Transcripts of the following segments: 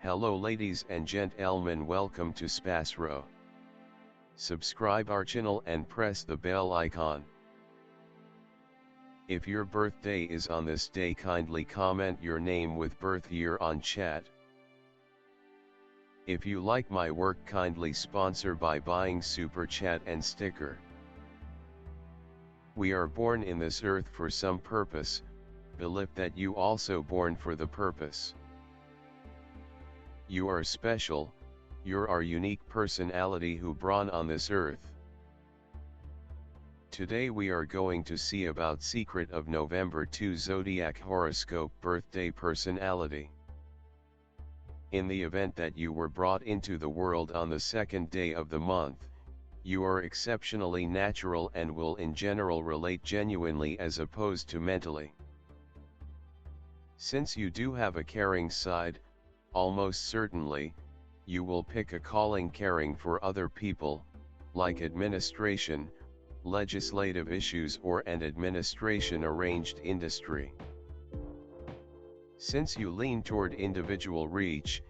Hello ladies and gentlemen, welcome to SPASRO. Subscribe our channel and press the bell icon. If your birthday is on this day, kindly comment your name with birth year on chat. If you like my work, kindly sponsor by buying super chat and sticker. We are born in this earth for some purpose, believe that you also born for the purpose. You are special, you're our unique personality who born on this earth. Today we are going to see about secret of November 2 Zodiac horoscope birthday personality. In the event that you were brought into the world on the second day of the month, you are exceptionally natural and will in general relate genuinely as opposed to mentally. Since you do have a caring side, almost certainly, you will pick a calling caring for other people, like administration, legislative issues or an administration arranged industry. Since you lean toward individual reach,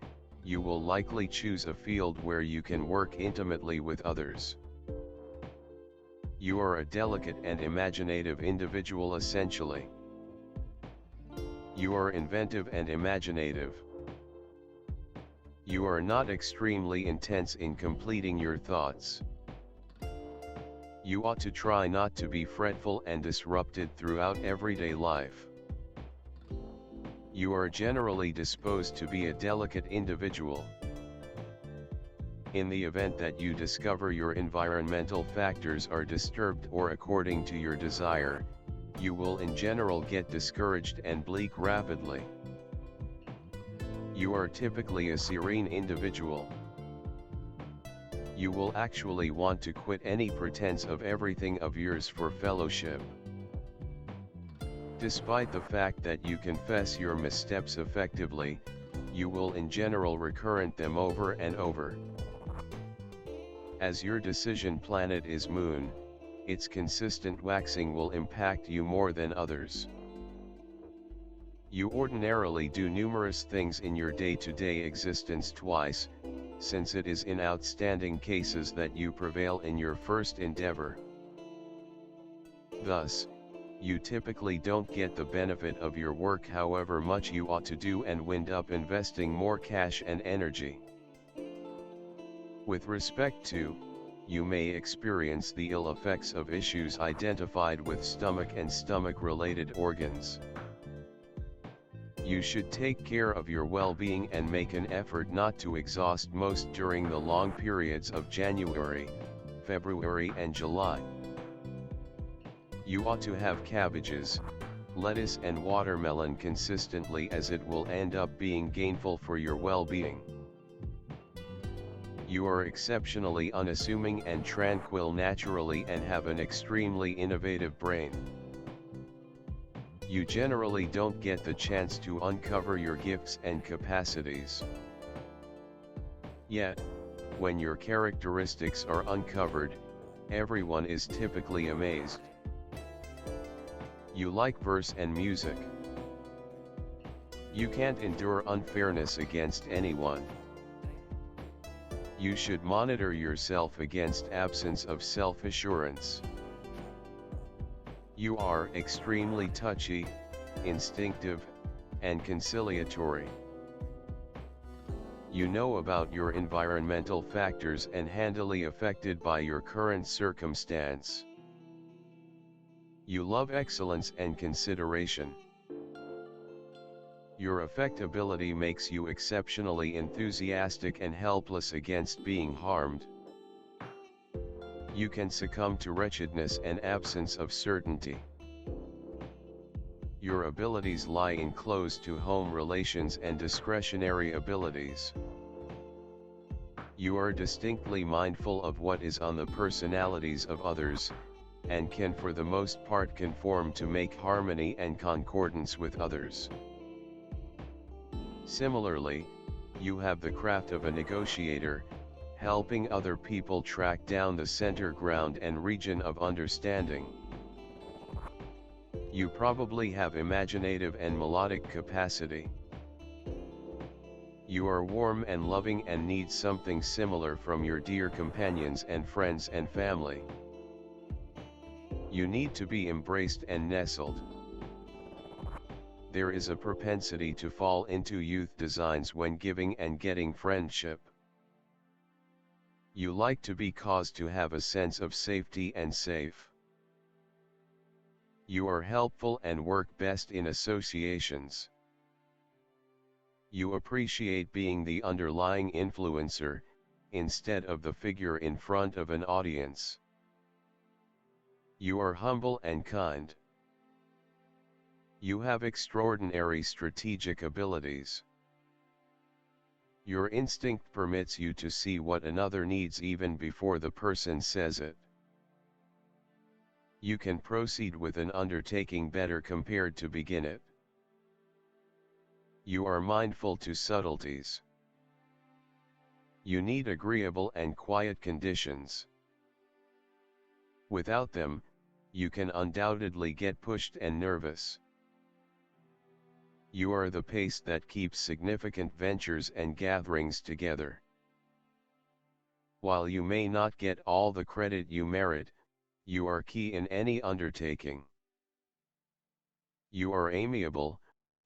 you will likely choose a field where you can work intimately with others. You are a delicate and imaginative individual essentially. You are inventive and imaginative. You are not extremely intense in completing your thoughts. You ought to try not to be fretful and disrupted throughout everyday life. You are generally disposed to be a delicate individual. In the event that you discover your environmental factors are disturbed or according to your desire, you will in general get discouraged and bleak rapidly. You are typically a serene individual. You will actually want to quit any pretense of everything of yours for fellowship. Despite the fact that you confess your missteps effectively, you will in general recurrent them over and over. As your decision planet is Moon, its consistent waxing will impact you more than others. You ordinarily do numerous things in your day-to-day existence twice, since it is in outstanding cases that you prevail in your first endeavor. Thus, you typically don't get the benefit of your work however much you ought to do and wind up investing more cash and energy. With respect to, you may experience the ill effects of issues identified with stomach and stomach-related organs. You should take care of your well-being and make an effort not to exhaust most during the long periods of January, February and July. You ought to have cabbages, lettuce and watermelon consistently as it will end up being gainful for your well-being. You are exceptionally unassuming and tranquil naturally and have an extremely innovative brain. You generally don't get the chance to uncover your gifts and capacities. Yet, when your characteristics are uncovered, everyone is typically amazed. You like verse and music. You can't endure unfairness against anyone. You should monitor yourself against absence of self-assurance. You are extremely touchy, instinctive, and conciliatory. You know about your environmental factors and handily affected by your current circumstance. You love excellence and consideration. Your affectability makes you exceptionally enthusiastic and helpless against being harmed. You can succumb to wretchedness and absence of certainty. Your abilities lie in close-to-home relations and discretionary abilities. You are distinctly mindful of what is on the personalities of others, and can for the most part conform to make harmony and concordance with others. Similarly, you have the craft of a negotiator, helping other people track down the center ground and region of understanding. You probably have imaginative and melodic capacity. You are warm and loving and need something similar from your dear companions and friends and family. You need to be embraced and nestled. There is a propensity to fall into youth designs when giving and getting friendship. You like to be caused to have a sense of safety and safe. You are helpful and work best in associations. You appreciate being the underlying influencer, instead of the figure in front of an audience. You are humble and kind. You have extraordinary strategic abilities. Your instinct permits you to see what another needs even before the person says it. You can proceed with an undertaking better compared to begin it. You are mindful to subtleties. You need agreeable and quiet conditions. Without them, you can undoubtedly get pushed and nervous. You are the pace that keeps significant ventures and gatherings together. While you may not get all the credit you merit, you are key in any undertaking. You are amiable,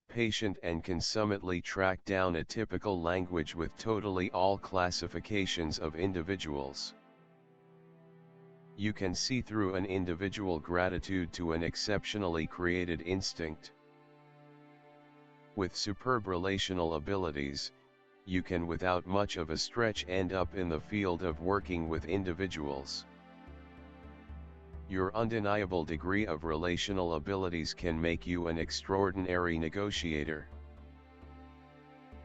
patient and can summitely track down a typical language with totally all classifications of individuals. You can see through an individual gratitude to an exceptionally created instinct. With superb relational abilities, you can without much of a stretch end up in the field of working with individuals. Your undeniable degree of relational abilities can make you an extraordinary negotiator.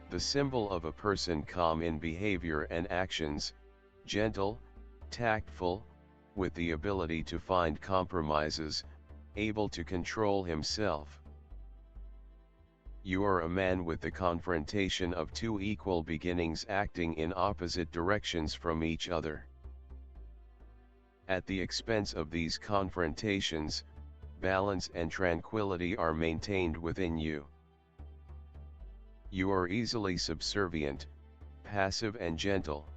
The symbol of a person calm in behavior and actions, gentle, tactful, with the ability to find compromises, able to control himself. You are a man with the confrontation of two equal beginnings acting in opposite directions from each other. At the expense of these confrontations, balance and tranquility are maintained within you. You are easily subservient, passive and gentle.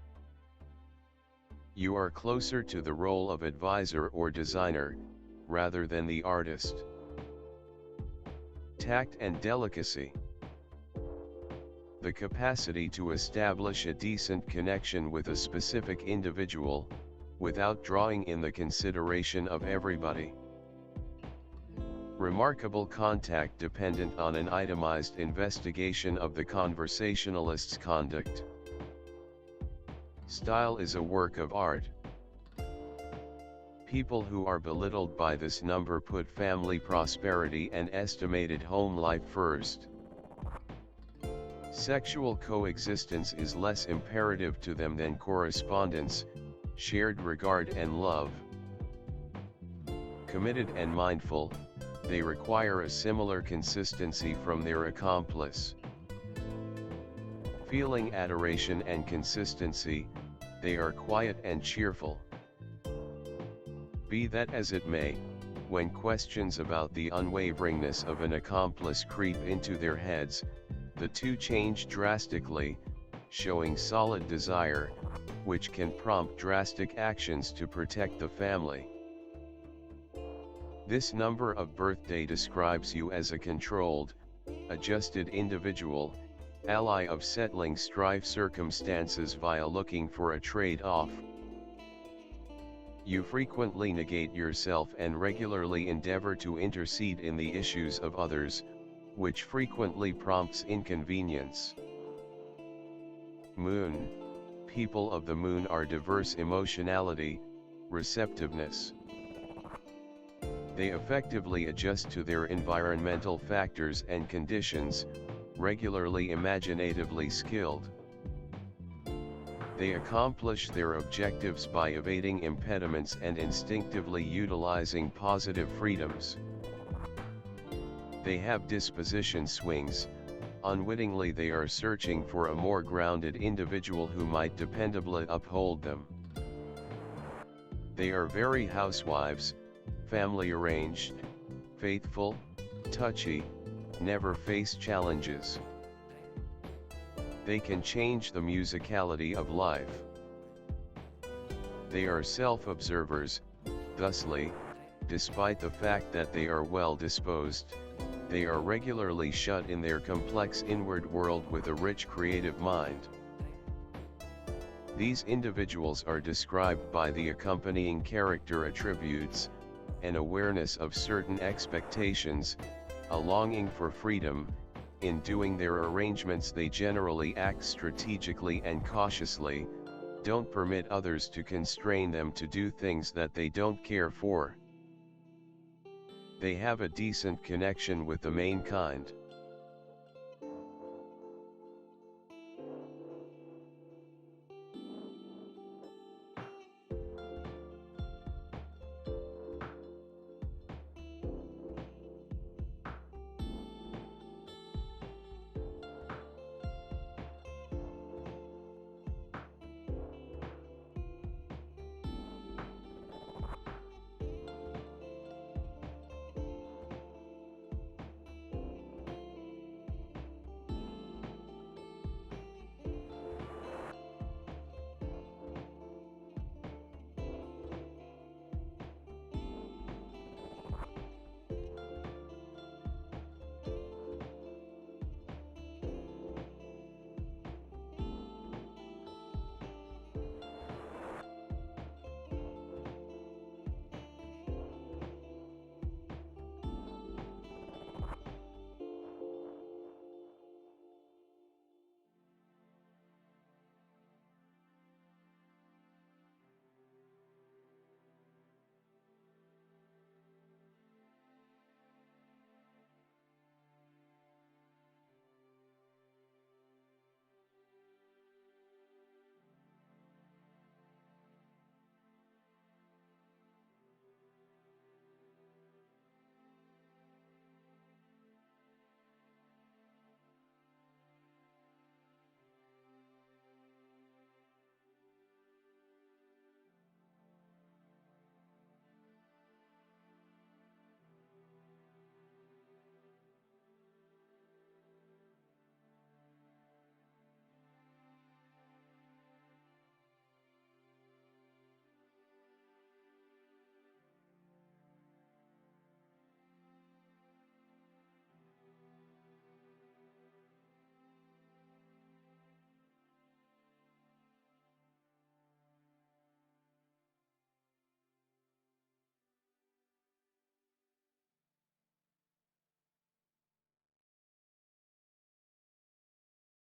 You are closer to the role of advisor or designer, rather than the artist. Tact and delicacy. The capacity to establish a decent connection with a specific individual, without drawing in the consideration of everybody. Remarkable contact dependent on an itemized investigation of the conversationalist's conduct. Style is a work of art. People who are belittled by this number put family prosperity and estimated home life first. Sexual coexistence is less imperative to them than correspondence, shared regard and love. Committed and mindful, they require a similar consistency from their accomplice. Feeling adoration and consistency, they are quiet and cheerful. Be that as it may, when questions about the unwaveringness of an accomplice creep into their heads, the two change drastically, showing solid desire, which can prompt drastic actions to protect the family. This number of birthday describes you as a controlled, adjusted individual, ally of settling strife circumstances via looking for a trade-off. You frequently negate yourself and regularly endeavor to intercede in the issues of others, which frequently prompts inconvenience. Moon. People of the moon are diverse emotionality, receptiveness. They effectively adjust to their environmental factors and conditions, regularly imaginatively skilled. They accomplish their objectives by evading impediments and instinctively utilizing positive freedoms. They have disposition swings. Unwittingly they are searching for a more grounded individual who might dependably uphold them. They are very housewives, family arranged, faithful, touchy, never face challenges. They can change the musicality of life. They are self-observers, thusly, despite the fact that they are well-disposed, they are regularly shut in their complex inward world with a rich creative mind. These individuals are described by the accompanying character attributes: an awareness of certain expectations, a longing for freedom. In doing their arrangements they generally act strategically and cautiously, don't permit others to constrain them to do things that they don't care for. They have a decent connection with the main kind.